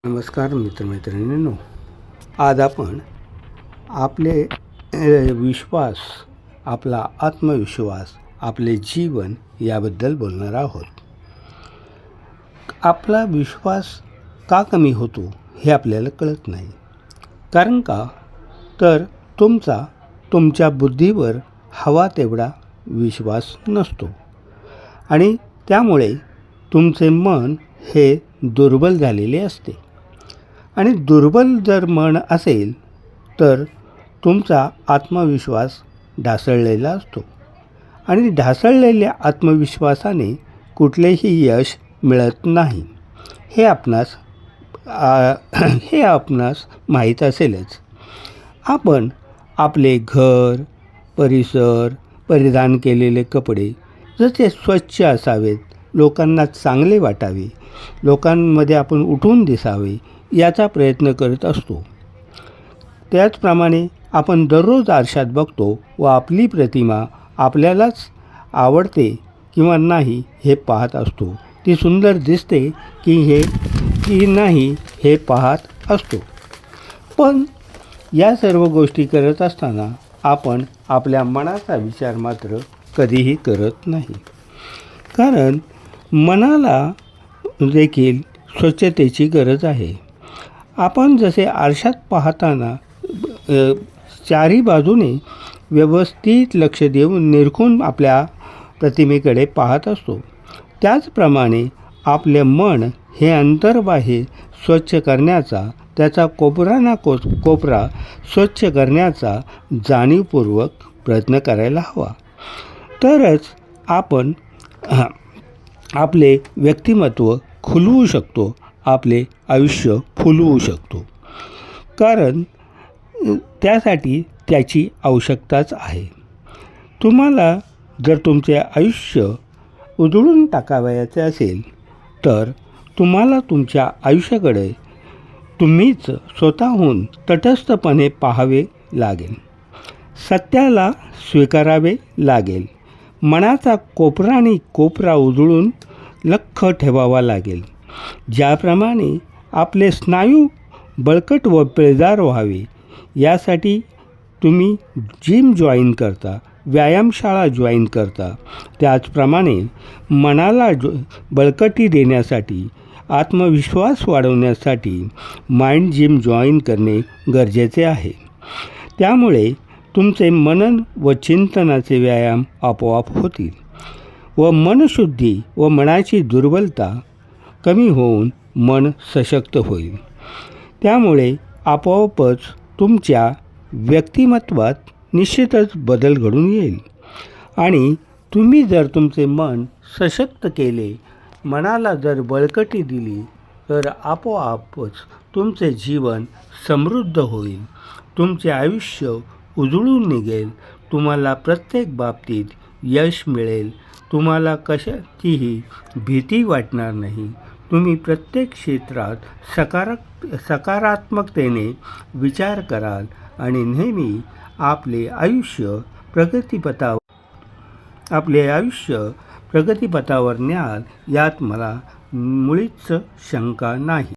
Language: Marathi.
नमस्कार मित्रमैत्रिणींनो, आज आपण आपले विश्वास, आपला आत्मविश्वास, आपले जीवन याबद्दल बोलणार आहोत. आपला विश्वास का कमी होतो हे आपल्याला कळत नाही. कारण का तर तुमच्या बुद्धीवर हवा तेवढा विश्वास नसतो आणि त्यामुळे तुमचे मन हे दुर्बल झालेले असते. आणि दुर्बल जर मन असेल तर तुमचा आत्मविश्वास ढासळलेला असतो आणि ढासळलेल्या आत्मविश्वासाने कुठलेही यश मिळत नाही. हे आपणास माहीत असेलच. आपण आपले घर, परिसर, परिधान केलेले कपडे जसे स्वच्छ असावेत, लोकांना चांगले वाटावे, लोकांमध्ये आपण उठून दिसावे याचा प्रयत्न करत असतो. त्याचप्रमाणे आपण दररोज आरशात बघतो व आपली प्रतिमा आपल्यालाच आवडते किंवा नाही हे पाहत असतो. ती सुंदर दिसते की नाही हे पाहत असतो. पण या सर्व गोष्टी करत असताना आपण आपल्या मनाचा विचार मात्र कधीही करत नाही. कारण मनाला देखील स्वच्छतेची गरज आहे. आपण जसे आरशात पाहताना चारी बाजूने व्यवस्थित लक्ष देऊन निरखून आपल्या प्रतिमेकडे पाहत असतो, त्याचप्रमाणे आपले मन हे अंतर्बाह्य स्वच्छ करण्याचा, त्याचा कोपरा स्वच्छ करण्याचा जाणीवपूर्वक प्रयत्न करायला हवा. तरच आपण आपले व्यक्तिमत्व खुलवू शकतो, आपले आयुष्य फुलवू शकतो. कारण त्यासाठी त्याची आवश्यकताच आहे. तुम्हाला जर तुमचे आयुष्य उधळून टाकावयाचे असेल तर तुम्हाला तुमच्या आयुष्याकडे तुम्हीच स्वतःहून तटस्थपणे पाहावे लागेल. सत्याला स्वीकारावे लागेल. मनाचा कोपरा उधळून लख्ख ठेवावा लागेल. ज्याप्रमाणे आपले स्नायू बळकट व पिळदार व्हावे यासाठी तुम्ही जिम जॉईन करता, व्यायामशाळा जॉईन करता, त्याचप्रमाणे मनाला बळकटी देण्यासाठी, आत्मविश्वास वाढवण्यासाठी माइंड जिम जॉईन करणे गरजेचे आहे. त्यामुळे तुमचे मनन व चिंतनाचे व्यायाम आपोआप होतील व मनशुद्धी व मनाची दुर्बलता कमी होऊन मन सशक्त होईल. त्यामुळे आपोआपच तुमच्या व्यक्तिमत्वात निश्चितच बदल घडून येईल. आणि तुम्ही जर तुमचे मन सशक्त केले, मनाला जर बळकटी दिली तर आपोआपच तुमचे जीवन समृद्ध होईल. तुमचे आयुष्य उजळून निघेल. तुम्हाला प्रत्येक बाबतीत यश मिळेल. तुम्हाला कशाचीही भीती वाटणार नाही. तुम्ही प्रत्येक क्षेत्रात सकारात्मकतेने विचार कराल आणि नेहमी आपले आयुष्य प्रगतीपथावर न्याल यात मला मुळीच शंका नाही.